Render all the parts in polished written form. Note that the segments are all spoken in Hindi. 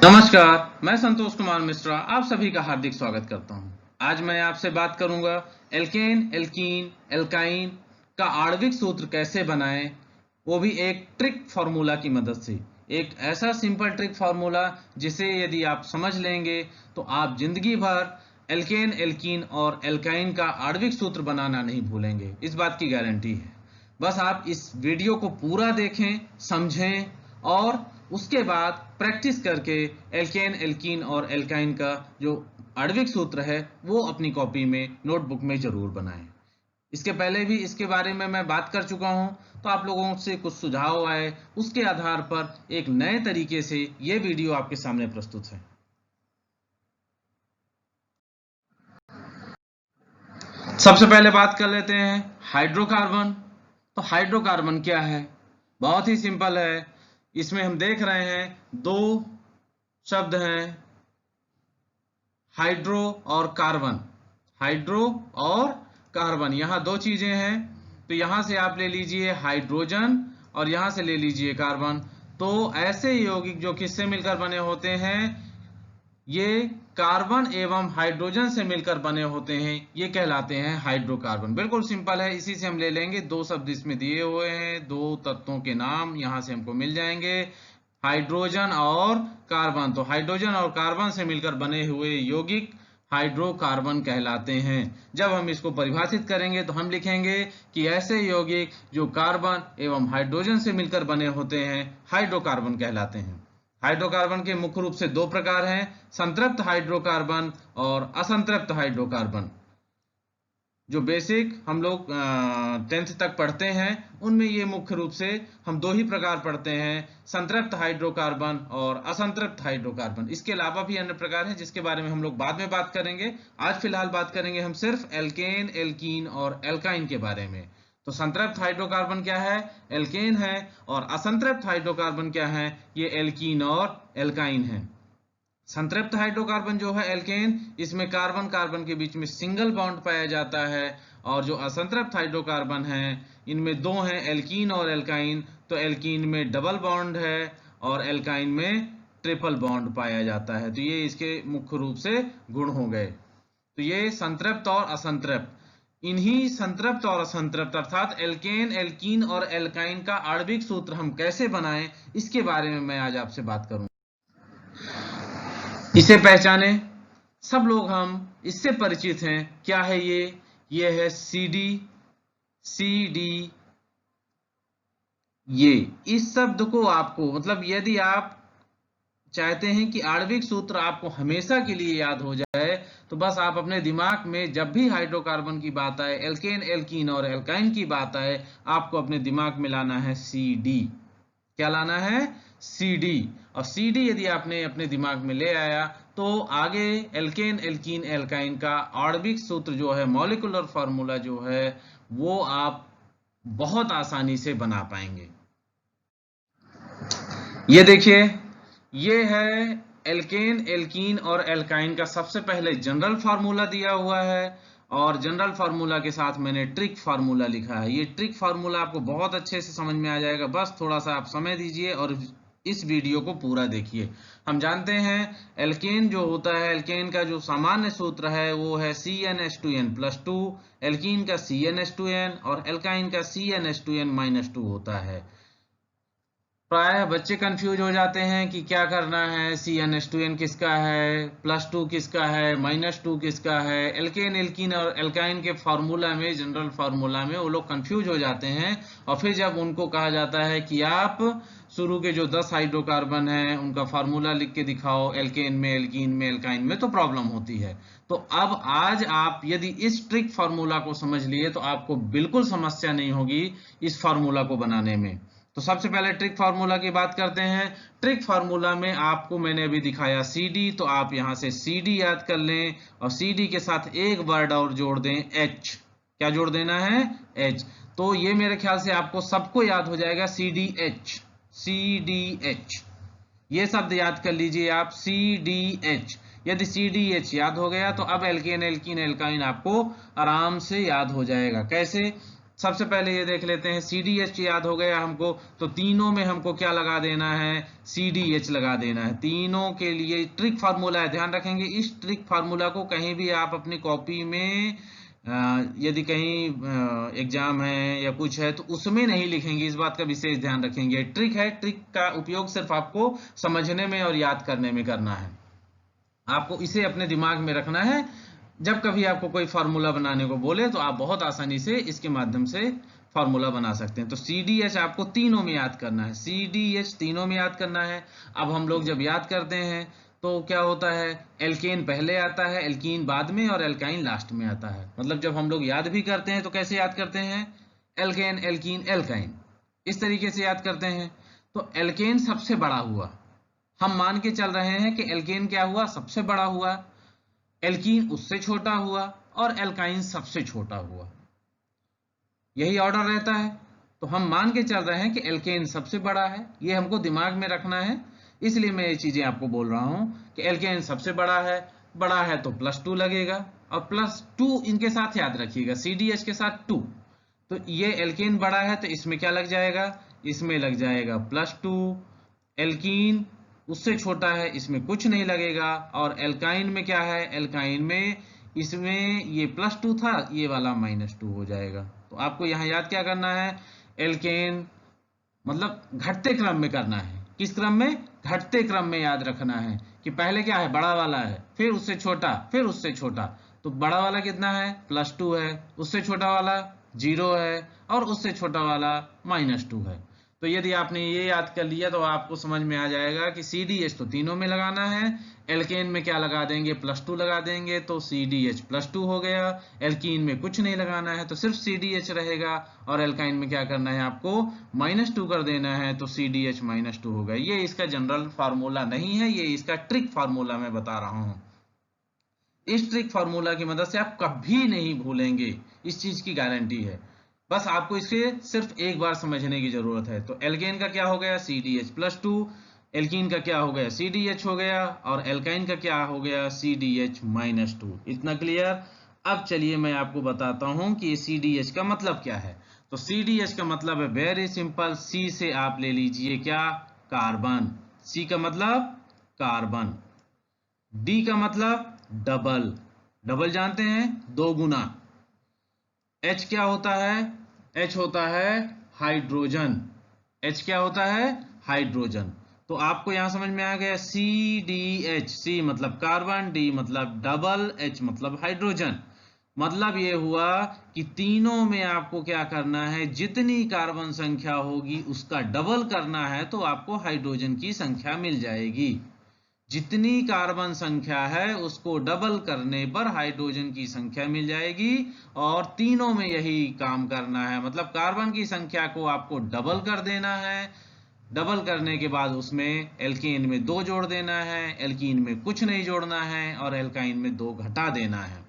नमस्कार, मैं संतोष कुमार मिश्रा आप सभी का हार्दिक स्वागत करता हूं। आज मैं आपसे बात करूंगा एल्केन, एल्कीन, एल्काइन का आणविक सूत्र कैसे बनाएं, वो भी एक ट्रिक फार्मूला की मदद से। एक ऐसा सिंपल ट्रिक फार्मूला जिसे यदि आप समझ लेंगे तो आप जिंदगी भर एल्केन, एल्कीन और एल्काइन का आणविक सूत्र बनाना नहीं भूलेंगे, इस बात की गारंटी है। बस आप इस वीडियो को पूरा देखें, समझें और उसके बाद प्रैक्टिस करके एल्केन, एल्कीन और एल्काइन का जो आणविक सूत्र है वो अपनी कॉपी में, नोटबुक में जरूर बनाएं। इसके पहले भी इसके बारे में मैं बात कर चुका हूं, तो आप लोगों से कुछ सुझाव आए, उसके आधार पर एक नए तरीके से ये वीडियो आपके सामने प्रस्तुत है। सबसे पहले बात कर लेते हैं हाइड्रोकार्बन। तो हाइड्रोकार्बन क्या है? बहुत ही सिंपल है। इसमें हम देख रहे हैं दो शब्द हैं, हाइड्रो और कार्बन। हाइड्रो और कार्बन, यहां दो चीजें हैं। तो यहां से आप ले लीजिए हाइड्रोजन और यहां से ले लीजिए कार्बन। तो ऐसे यौगिक जो किससे मिलकर बने होते हैं, ये कार्बन एवं हाइड्रोजन से मिलकर बने होते हैं, ये कहलाते हैं हाइड्रोकार्बन। बिल्कुल सिंपल है, इसी से हम ले लेंगे। दो शब्द इसमें दिए हुए हैं, दो तत्वों के नाम यहां से हमको मिल जाएंगे, हाइड्रोजन और कार्बन। तो हाइड्रोजन और कार्बन से मिलकर बने हुए यौगिक हाइड्रोकार्बन कहलाते हैं। जब हम इसको परिभाषित करेंगे तो हम लिखेंगे कि ऐसे यौगिक जो कार्बन एवं हाइड्रोजन से मिलकर बने होते हैं हाइड्रोकार्बन कहलाते हैं। हाइड्रोकार्बन के मुख्य रूप से दो प्रकार हैं, संतृप्त हाइड्रोकार्बन और असंतृप्त हाइड्रोकार्बन। जो बेसिक हम लोग 10th तक पढ़ते हैं उनमें ये मुख्य रूप से हम दो ही प्रकार पढ़ते हैं, संतृप्त हाइड्रोकार्बन और असंतृप्त हाइड्रोकार्बन। इसके अलावा भी अन्य प्रकार हैं जिसके बारे में हम लोग बाद में बात करेंगे। आज फिलहाल बात करेंगे हम सिर्फ एल्केन, एल्कीन और एल्काइन के बारे में। तो संतृप्त हाइड्रोकार्बन क्या है? एल्केन है। और असंतृप्त हाइड्रोकार्बन क्या है? ये एल्कीन और एल्काइन है। संतृप्त हाइड्रोकार्बन जो है एल्केन, इसमें कार्बन कार्बन के बीच में सिंगल बॉन्ड पाया जाता है। और जो असंतृप्त हाइड्रोकार्बन है इनमें दो हैं, एल्कीन और एल्काइन। तो एल्कीन में डबल बॉन्ड है और एल्काइन में ट्रिपल बॉन्ड पाया जाता है। तो ये इसके मुख्य रूप से गुण हो गए। तो ये संतृप्त और असंतृप्त, इन्हीं संतृप्त और असंतृप्त अर्थात एल्केन, एल्कीन और एल्काइन का आणविक सूत्र हम कैसे बनाएं, इसके बारे में मैं आज आपसे बात करूंगा। इसे पहचाने, सब लोग हम इससे परिचित हैं। क्या है ये है सी डी। ये इस शब्द को आपको, मतलब यदि आप चाहते हैं कि आणविक सूत्र आपको हमेशा के लिए याद हो जाए, तो बस आप अपने दिमाग में जब भी हाइड्रोकार्बन की बात आए, एल्केन, एल्कीन और एल्काइन की बात आए, आपको अपने दिमाग में लाना है सी। क्या लाना है? सी। और सी यदि आपने अपने दिमाग में ले आया तो आगे एल्केन, एल्कीन, एल्काइन का आणविक सूत्र जो है, मॉलिक्यूलर फार्मूला जो है, वो आप बहुत आसानी से बना पाएंगे। ये देखिए, ये है एल्केन, एल्कीन और एल्काइन का सबसे पहले जनरल फार्मूला दिया हुआ है। और जनरल फार्मूला के साथ मैंने ट्रिक फार्मूला लिखा है। ये ट्रिक फार्मूला आपको बहुत अच्छे से समझ में आ जाएगा, बस थोड़ा सा आप समय दीजिए और इस वीडियो को पूरा देखिए। हम जानते हैं एल्केन जो होता है, एल्केन का जो सामान्य सूत्र है वो है CnH2n+2, एल्कीन का CnH2n और एल्काइन का CnH2n-2 होता है। प्रायः बच्चे कंफ्यूज हो जाते हैं कि क्या करना है, CnH2n किसका है, +2 किसका है, -2 किसका है। एल्केन, एल्कीन और एल्काइन के फार्मूला में, जनरल फार्मूला में वो लोग कंफ्यूज हो जाते हैं। और फिर जब उनको कहा जाता है कि आप शुरू के जो 10 हाइड्रोकार्बन हैं उनका फार्मूला लिख के दिखाओ, एल्केन में, एल्कीन में, एल्काइन में, तो प्रॉब्लम होती है। तो अब आज आप यदि इस ट्रिक फार्मूला को समझ लिए तो आपको बिल्कुल समस्या नहीं होगी इस फार्मूला को बनाने में। तो सबसे पहले ट्रिक फार्मूला की बात करते हैं। ट्रिक फार्मूला में आपको मैंने अभी दिखाया सी, तो आप यहां से सी याद कर लें और सी के साथ एक वर्ड और जोड़ दें, एच। क्या जोड़ देना है? एच। तो ये मेरे ख्याल से आपको सबको याद हो जाएगा, CDH। ये शब्द याद कर लीजिए आप, CDH। यदि CDH याद हो गया तो अब एल्केन, एल्कीन, एल्काइन आपको आराम से याद हो जाएगा। कैसे? सबसे पहले ये देख लेते हैं, CDH याद हो गया हमको, तो तीनों में हमको क्या लगा देना है, CDH लगा देना है। तीनों के लिए ट्रिक फार्मूला है, ध्यान रखेंगे इस ट्रिक फार्मूला को कहीं भी आप अपनी कॉपी में यदि कहीं एग्जाम है या कुछ है तो उसमें नहीं लिखेंगे, इस बात का विशेष ध्यान रखेंगे। ट्रिक है, ट्रिक का उपयोग सिर्फ आपको समझने में और याद करने में करना है। आपको इसे अपने दिमाग में रखना है, जब कभी आपको कोई फार्मूला बनाने को बोले तो आप बहुत आसानी से इसके माध्यम से फार्मूला बना सकते हैं। तो CDH आपको तीनों में याद करना है, CDH तीनों में याद करना है। अब हम लोग जब याद करते हैं तो क्या होता है, एल्केन पहले आता है, एल्कीन बाद में और एल्काइन लास्ट में आता है। मतलब जब हम लोग याद भी करते हैं तो कैसे याद करते हैं, एल्केन एल्कीन एल्काइन, इस तरीके से याद करते हैं। तो एल्केन सबसे बड़ा हुआ, हम मान के चल रहे हैं कि एल्केन क्या हुआ, सबसे बड़ा हुआ, एल्कीन उससे छोटा हुआ और एल्काइन सबसे छोटा हुआ, यही ऑर्डर रहता है। तो हम मान के चल रहे हैं कि एल्केन सबसे बड़ा है, ये हमको दिमाग में रखना है, इसलिए मैं ये चीजें आपको बोल रहा हूं कि एल्केन सबसे बड़ा है तो +2 लगेगा, और +2 इनके साथ याद रखिएगा, CDH के साथ 2। तो ये एल्केन बड़ा है तो इसमें क्या लग जाएगा, इसमें लग जाएगा +2। एल्कीन उससे छोटा है, इसमें कुछ नहीं लगेगा। और एल्काइन में क्या है, एल्काइन में इसमें ये +2 था, ये वाला -2 हो जाएगा। तो आपको यहाँ याद क्या करना है, एल्केन मतलब घटते क्रम में करना है। किस क्रम में, घटते क्रम में याद रखना है कि पहले क्या है, बड़ा वाला है, फिर उससे छोटा, फिर उससे छोटा। तो बड़ा वाला कितना है, +2 है, उससे छोटा वाला 0 है, और उससे छोटा वाला -2 है। तो यदि आपने ये याद कर लिया तो आपको समझ में आ जाएगा कि CDH तो तीनों में लगाना है, एल्केन में क्या लगा देंगे, +2 लगा देंगे तो CDH +2 हो गया। एल्कीन में कुछ नहीं लगाना है तो सिर्फ CDH रहेगा, और एल्काइन में क्या करना है, आपको -2 कर देना है तो CDH -2 हो गया। ये इसका जनरल फार्मूला नहीं है, ये इसका ट्रिक फार्मूला मैं बता रहा हूं। इस ट्रिक फार्मूला की मदद से आप कभी नहीं भूलेंगे, इस चीज की गारंटी है। बस आपको इसे सिर्फ एक बार समझने की जरूरत है। तो एल्केन का क्या हो गया, CDH +2, एल्कीन का क्या हो गया, CDH हो गया, और एल्काइन का क्या हो गया, CDH -2। इतना क्लियर। अब चलिए मैं आपको बताता हूं कि CDH का मतलब क्या है। तो CDH का मतलब है वेरी सिंपल, C से आप ले लीजिए क्या, कार्बन। C का मतलब कार्बन, D का मतलब डबल, डबल जानते हैं, 2 गुना। H क्या होता है, H होता है हाइड्रोजन, H क्या होता है, हाइड्रोजन। तो आपको यहां समझ में आ गया, CDH, C मतलब कार्बन, D मतलब डबल, H मतलब हाइड्रोजन। मतलब ये हुआ कि तीनों में आपको क्या करना है, जितनी कार्बन संख्या होगी उसका डबल करना है तो आपको हाइड्रोजन की संख्या मिल जाएगी। जितनी कार्बन संख्या है उसको डबल करने पर हाइड्रोजन की संख्या मिल जाएगी, और तीनों में यही काम करना है। मतलब कार्बन की संख्या को आपको डबल कर देना है, डबल करने के बाद उसमें एल्केन में 2 जोड़ देना है, एल्कीन में कुछ नहीं जोड़ना है, और एल्काइन में 2 घटा देना है।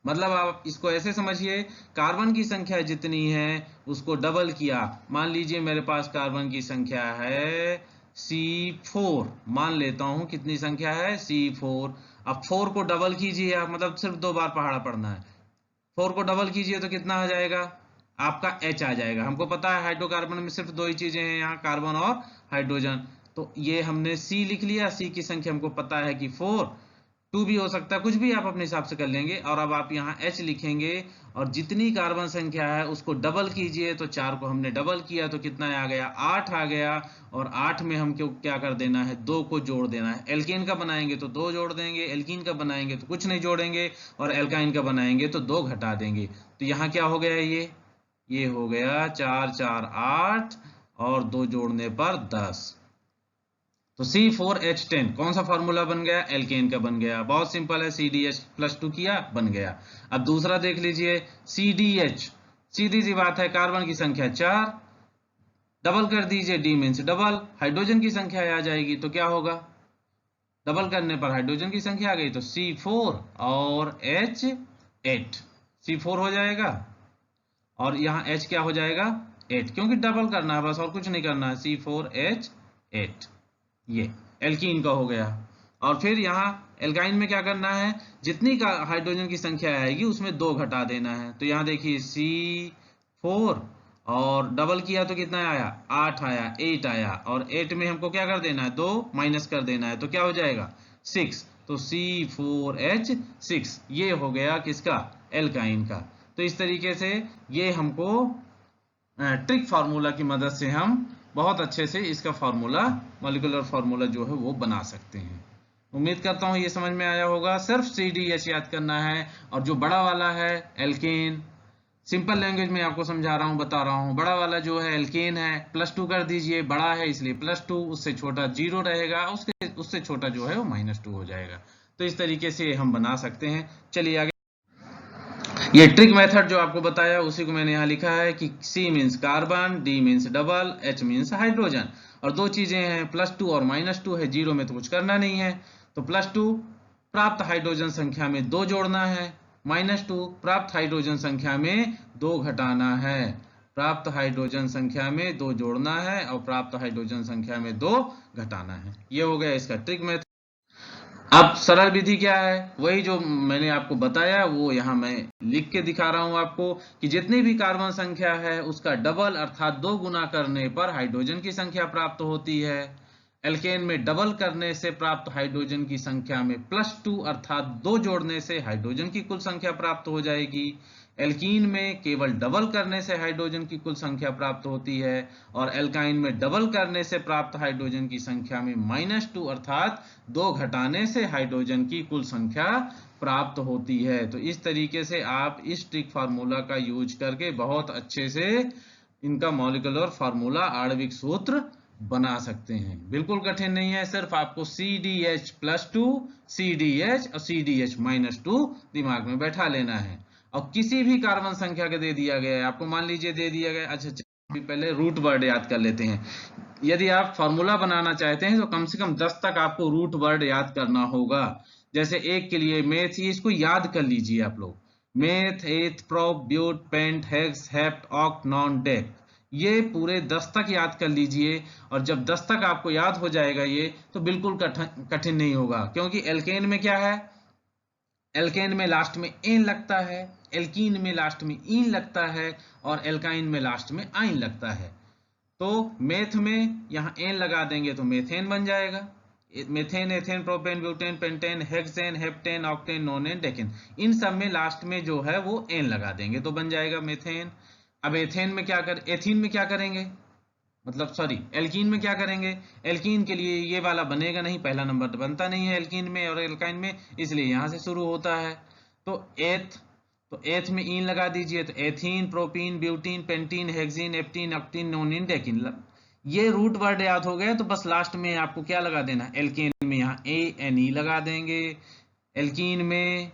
मतलब आप इसको ऐसे समझिए, कार्बन की संख्या जितनी है उसको डबल किया। मान लीजिए मेरे पास कार्बन की संख्या है C4, मान लेता हूं कितनी संख्या है, C4। अब 4 को डबल कीजिए आप, मतलब सिर्फ 2 बार पहाड़ा पढ़ना है। 4 को डबल कीजिए तो कितना आ जाएगा, आपका H आ जाएगा। हमको पता है हाइड्रोकार्बन में सिर्फ 2 ही चीजें हैं यहाँ, कार्बन और हाइड्रोजन। तो ये हमने C लिख लिया, C की संख्या हमको पता है कि 4, 2 भी हो सकता है, कुछ भी आप अपने हिसाब से कर लेंगे। और अब आप यहाँ H लिखेंगे, और जितनी कार्बन संख्या है उसको डबल कीजिए। तो 4 को हमने डबल किया तो कितना आ गया, 8 आ गया। और 8 में हम क्यों क्या कर देना है, 2 को जोड़ देना है। एल्केन का बनाएंगे तो 2 जोड़ देंगे, एल्कीन का बनाएंगे तो कुछ नहीं जोड़ेंगे, और एल्काइन का बनाएंगे तो 2 घटा देंगे। तो यहाँ क्या हो गया, ये हो गया 4 4 8, और 2 जोड़ने पर 10। तो C4H10 कौन सा फॉर्मूला बन गया, एल्केन का बन गया। बहुत सिंपल है, CDH +2 किया, बन गया। अब दूसरा देख लीजिए, CDH, सीधी सी बात है, कार्बन की संख्या 4, डबल कर दीजिए, D मीन्स डबल, हाइड्रोजन की संख्या आ जाएगी तो क्या होगा, डबल करने पर हाइड्रोजन की संख्या आ गई तो C4 और H8, C4 हो जाएगा, और यहाँ H क्या हो जाएगा, 8, क्योंकि डबल करना है बस, और कुछ नहीं करना है। C4H8, ये एल्कीन का हो गया। और फिर यहाँ एल्काइन में क्या करना है, जितनी का हाइड्रोजन की संख्या आएगी उसमें 2 घटा देना है। तो यहाँ देखिए 4 और डबल किया तो कितना आया 8 आया 8 आया और 8 में हमको क्या कर देना है 2 माइनस कर देना है तो क्या हो जाएगा 6 तो C4H6 ये हो गया किसका एल्काइन का। तो इस तरीके से ये हमको ट्रिक फार्मूला की मदद से हम बहुत अच्छे से इसका फार्मूला मॉलिक्यूलर फार्मूला जो है वो बना सकते हैं। उम्मीद करता हूँ ये समझ में आया होगा। सिर्फ CDH याद करना है और जो बड़ा वाला है एल्केन, सिंपल लैंग्वेज में आपको समझा रहा हूँ बता रहा हूँ, बड़ा वाला जो है एल्केन है +2 कर दीजिए, बड़ा है इसलिए +2, उससे छोटा 0 रहेगा, उससे छोटा जो है वो -2 हो जाएगा। तो इस तरीके से हम बना सकते हैं। चलिए आगे, ये ट्रिक मेथड जो आपको बताया उसी को मैंने यहाँ लिखा है कि C means carbon, D means double, H means hydrogen और दो चीजें हैं +2 और -2 है, 0 में तो कुछ करना नहीं है। तो +2 प्राप्त हाइड्रोजन संख्या में 2 जोड़ना है, -2 प्राप्त हाइड्रोजन संख्या में 2 घटाना है, प्राप्त हाइड्रोजन संख्या में 2 जोड़ना है और प्राप्त हाइड्रोजन संख्या में 2 घटाना है। ये हो गया इसका ट्रिक मेथड। अब सरल विधि क्या है, वही जो मैंने आपको बताया वो यहाँ मैं लिख के दिखा रहा हूं आपको कि जितनी भी कार्बन संख्या है उसका डबल अर्थात 2 गुना करने पर हाइड्रोजन की संख्या प्राप्त होती है। एल्केन में डबल करने से प्राप्त हाइड्रोजन की संख्या में +2 अर्थात 2 जोड़ने से हाइड्रोजन की कुल संख्या प्राप्त हो जाएगी। एल्कीन में केवल डबल करने से हाइड्रोजन की कुल संख्या प्राप्त होती है और एल्काइन में डबल करने से प्राप्त हाइड्रोजन की संख्या में -2 अर्थात 2 घटाने से हाइड्रोजन की कुल संख्या प्राप्त होती है। तो इस तरीके से आप इस ट्रिक फार्मूला का यूज करके बहुत अच्छे से इनका मॉलिक्यूलर फार्मूला आणविक सूत्र बना सकते हैं। बिल्कुल कठिन नहीं है, सिर्फ आपको CDH+2 CDH और CDH-2 दिमाग में बैठा लेना है और किसी भी कार्बन संख्या के दे दिया गया है आपको, मान लीजिए दे दिया गया, अच्छा पहले रूट वर्ड याद कर लेते हैं। यदि आप फॉर्मूला बनाना चाहते हैं तो कम से कम 10 तक आपको रूट वर्ड याद करना होगा। जैसे एक के लिए मेथ, इसको याद कर लीजिए आप लोग, meth, eth, prop, but, pent, hex, hept, oct, non, dec, ये पूरे 10 तक याद कर लीजिए और जब 10 तक आपको याद हो जाएगा ये तो बिल्कुल कठिन नहीं होगा। क्योंकि एल्केन में क्या है, एल्केन में लास्ट में एन लगता है, एल्कीन में लास्ट में इन लगता है और एल्काइन में लास्ट में आइन लगता है। तो मेथ में यहाँ एन लगा देंगे तो मेथेन बन जाएगा, methane, ethane, propane, butane, pentane, hexane, heptane, octane, nonane, decane, इन सब में लास्ट में जो है वो एन लगा देंगे तो बन जाएगा मेथेन। अब एथेन में क्या कर, एथीन में क्या करेंगे, मतलब सॉरी एल्कीन में क्या करेंगे, एल्कीन के लिए ये वाला बनेगा नहीं, पहला नंबर तो बनता नहीं है एल्कीन में और एल्काइन में, इसलिए यहां से शुरू होता है। तो एथ में इन लगा दीजिए तो ethene, propene, butene, pentene, hexene, heptene, octene, nonene, decene. ये रूट वर्ड याद हो गए तो बस लास्ट में आपको क्या लगा देना, एल्केन में यहाँ ANE लगा देंगे, एल्कीन में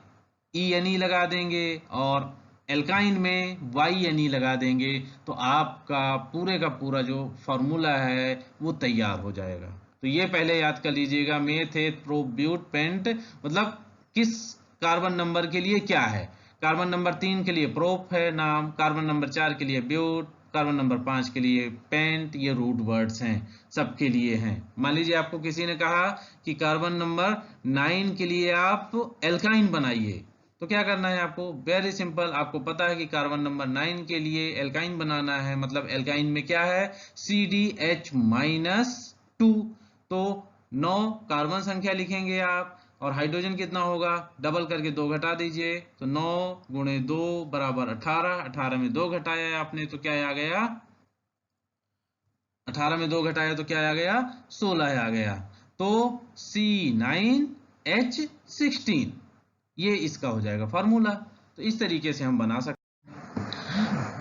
ENE लगा देंगे और एल्काइन में YNE लगा देंगे तो आपका पूरे का पूरा जो फॉर्मूला है वो तैयार हो जाएगा। तो ये पहले याद कर लीजिएगा, meth, eth, prop, but, paint, मतलब किस कार्बन नंबर के लिए क्या है, कार्बन नंबर 3 के लिए प्रोप है नाम, कार्बन नंबर 4 के लिए ब्यूट, कार्बन नंबर 5 के लिए पेंट, ये रूट वर्ड्स हैं, सबके लिए हैं। मान लीजिए आपको किसी ने कहा कि कार्बन नंबर 9 के लिए आप एल्काइन बनाइए तो क्या करना है आपको, वेरी सिंपल, आपको पता है कि कार्बन नंबर 9 के लिए एल्काइन बनाना है, मतलब एल्काइन में क्या है CDH-2, तो 9 कार्बन संख्या लिखेंगे आप और हाइड्रोजन कितना होगा, डबल करके 2 घटा दीजिए तो 9 गुणे 2 बराबर 18, 18 में 2 घटाया आपने तो क्या आ गया, 18 में 2 घटाया तो क्या आ गया 16 आ गया, तो C9H16 ये इसका हो जाएगा फार्मूला। तो इस तरीके से हम बना सकते।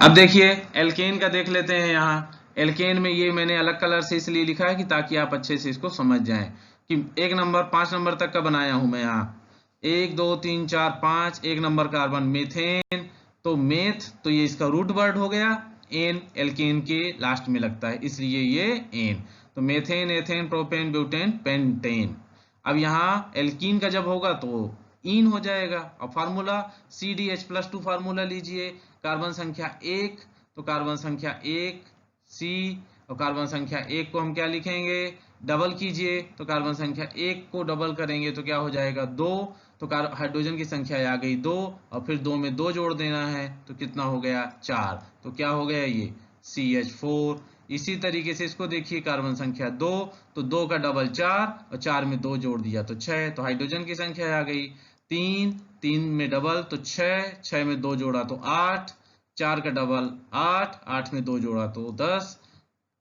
अब देखिए एल्केन का देख लेते हैं। यहाँ एल्केन में ये मैंने अलग कलर से इसलिए लिखा है कि ताकि आप अच्छे से इसको समझ जाएं कि 1 नंबर 5 नंबर तक का बनाया हूं मैं यहाँ, 1 2 3 4 5, 1 नंबर कार्बन मेथेन, तो मेथ तो ये इसका रूट वर्ड हो गया, एन एल्केन के लास्ट में लगता है इसलिए ये एन, तो methane, ethane, propane, butane, pentane. अब यहाँ एल्कीन का जब होगा तो इन हो जाएगा और फार्मूला CDH+2 फार्मूला लीजिए, कार्बन संख्या 1 तो कार्बन संख्या 1 C और कार्बन संख्या 1 को हम क्या लिखेंगे, डबल कीजिए तो कार्बन संख्या 1 को डबल करेंगे तो क्या हो जाएगा 2, तो हाइड्रोजन की संख्या आ गई 2 और फिर 2 में 2 जोड़ देना है तो कितना हो गया 4। तो क्या हो गया ये CH4। इसी तरीके से इसको देखिए कार्बन संख्या 2 तो 2 का डबल 4 और 4 में 2 जोड़ दिया तो 6। तो हाइड्रोजन की संख्या आ गई 3, 3 में डबल तो 6, 6 में 2 जोड़ा तो 8, 4 का डबल 8, 8 में 2 जोड़ा तो 10।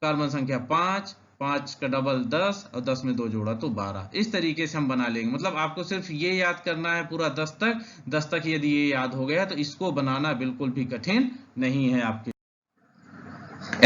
कार्बन संख्या 5, 5 का डबल 10 और 10 में 2 जोड़ा तो 12। इस तरीके से हम बना लेंगे। मतलब आपको सिर्फ ये याद करना है पूरा 10 तक। 10 तक यदि ये याद हो गया तो इसको बनाना बिल्कुल भी कठिन नहीं है आपके।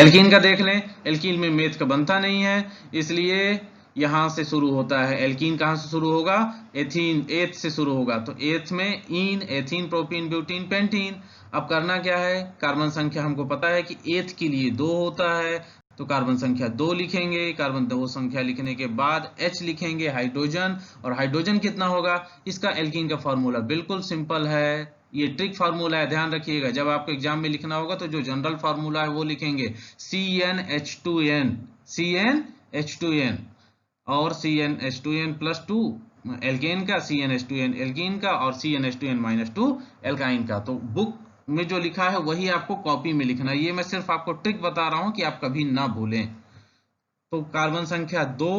एल्कीन का देख लें। एल्कीन में मेथ का बनता नहीं है, इसलिए यहां से शुरू होता है। एल्कीन कहां से शुरू होगा? एथीन, एथ से शुरू होगा। तो एथ में इन, एथीन, प्रोपीन, ब्यूटीन, पेंटीन। अब करना क्या है? कार्बन संख्या हमको पता है कि एथ के लिए 2 होता है, तो कार्बन संख्या 2 लिखेंगे। कार्बन 2 संख्या लिखने के बाद H लिखेंगे हाइड्रोजन। और हाइड्रोजन कितना होगा? इसका एल्कीन का फॉर्मूला बिल्कुल सिंपल है, ये ट्रिक फार्मूला है, ध्यान रखिएगा। जब आपको एग्जाम में लिखना होगा तो जो जनरल फार्मूला है वो लिखेंगे CnH2n, CnH2n और CnH2n प्लस 2 एल्केन का, CnH2n एल्कीन का और CnH2n-2 एल्काइन का। तो बुक में जो लिखा है वही आपको कॉपी में लिखना है। ये मैं सिर्फ आपको ट्रिक बता रहा हूं कि आप कभी ना भूलें। तो कार्बन संख्या 2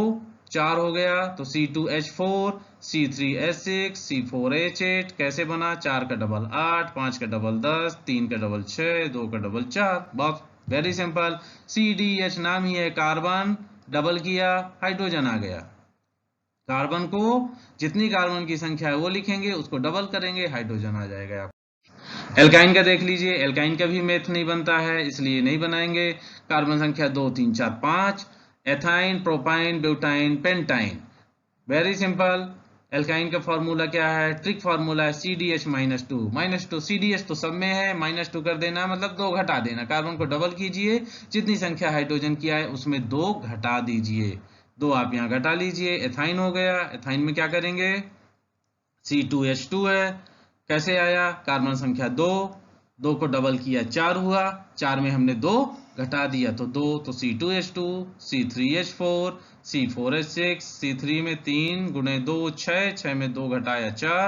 4 हो गया तो C2H4, C3H6, C4H8 कैसे बना? 4 का डबल 8, 5 का डबल 10, 3 का डबल 6, 2 का डबल 4। बस वेरी सिंपल। CDH नाम ही है कार्बन, डबल किया हाइड्रोजन आ गया। कार्बन को जितनी कार्बन की संख्या है वो लिखेंगे, उसको डबल करेंगे, हाइड्रोजन आ जाएगा। एल्काइन का देख लीजिए। एल्काइन का भी मेथ नहीं बनता है, इसलिए नहीं बनाएंगे। कार्बन संख्या 2 3 4 5, ethyne, propyne, butyne, pentyne. Very simple. Alkyne का फॉर्मूला क्या है? ट्रिक फॉर्मूला है CDH-2। -2 CDH तो सब में है, -2 कर देना मतलब 2 घटा देना। कार्बन को डबल कीजिए, जितनी संख्या हाइड्रोजन की आए उसमें 2 घटा दीजिए। 2 आप यहाँ घटा लीजिए, एथाइन हो गया। एथाइन में क्या करेंगे? C2H2 है, कैसे आया? कार्बन संख्या 2, 2 को डबल किया 4 हुआ, 4 में हमने 2 घटा दिया तो 2, तो C2H2, C3H4, C4H6, C3 में 3 गुणे 2 6, 6 में 2 घटाया 4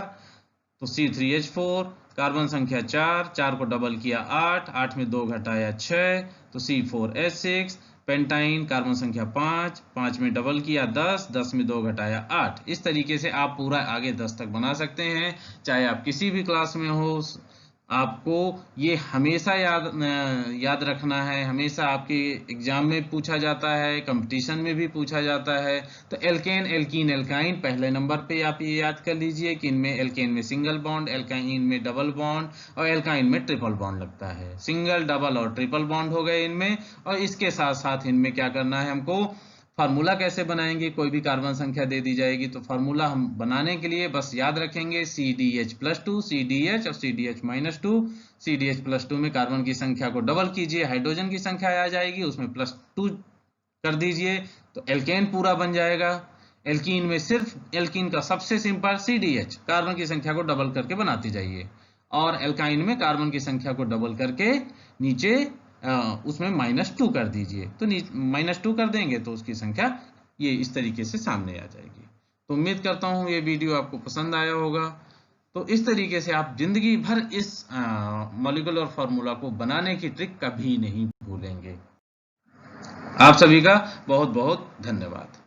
तो C3H4। कार्बन संख्या 4, 4 को डबल किया 8, 8 में 2 घटाया 6 तो C4H6। पेंटाइन कार्बन संख्या 5, 5 में डबल किया 10, 10 में 2 घटाया 8। इस तरीके से आप पूरा आगे 10 तक बना सकते हैं, चाहे आप किसी भी क्लास में हो। आपको ये हमेशा याद रखना है, हमेशा आपके एग्जाम में पूछा जाता है, कंपटीशन में भी पूछा जाता है। तो एल्केन, एल्कीन, एल्काइन पहले नंबर पे आप ये याद कर लीजिए कि इनमें एल्केन में सिंगल बॉन्ड, एल्काइन में डबल बॉन्ड और एल्काइन में ट्रिपल बॉन्ड लगता है। सिंगल, डबल और ट्रिपल बॉन्ड हो गए इनमें। और इसके साथ साथ इनमें क्या करना है हमको? फार्मूला कैसे बनाएंगे? कोई भी कार्बन संख्या दे दी जाएगी तो फार्मूला हम बनाने के लिए बस याद रखेंगे CDH+2, CDH और CDH-2। CDH+2 में कार्बन की संख्या को डबल कीजिए, हाइड्रोजन की संख्या आ जाएगी, उसमें +2 कर दीजिए तो एल्केन पूरा बन जाएगा। एल्कीन में सिर्फ एल्कीन का सबसे सिंपल CDH, कार्बन की संख्या को डबल करके बनाती जाइए। और एल्काइन में कार्बन की संख्या को डबल करके नीचे उसमें -2 कर दीजिए। तो -2 कर देंगे तो उसकी संख्या ये इस तरीके से सामने आ जाएगी। तो उम्मीद करता हूँ ये वीडियो आपको पसंद आया होगा। तो इस तरीके से आप जिंदगी भर इस मॉलिक्यूलर फार्मूला को बनाने की ट्रिक कभी नहीं भूलेंगे। आप सभी का बहुत बहुत धन्यवाद।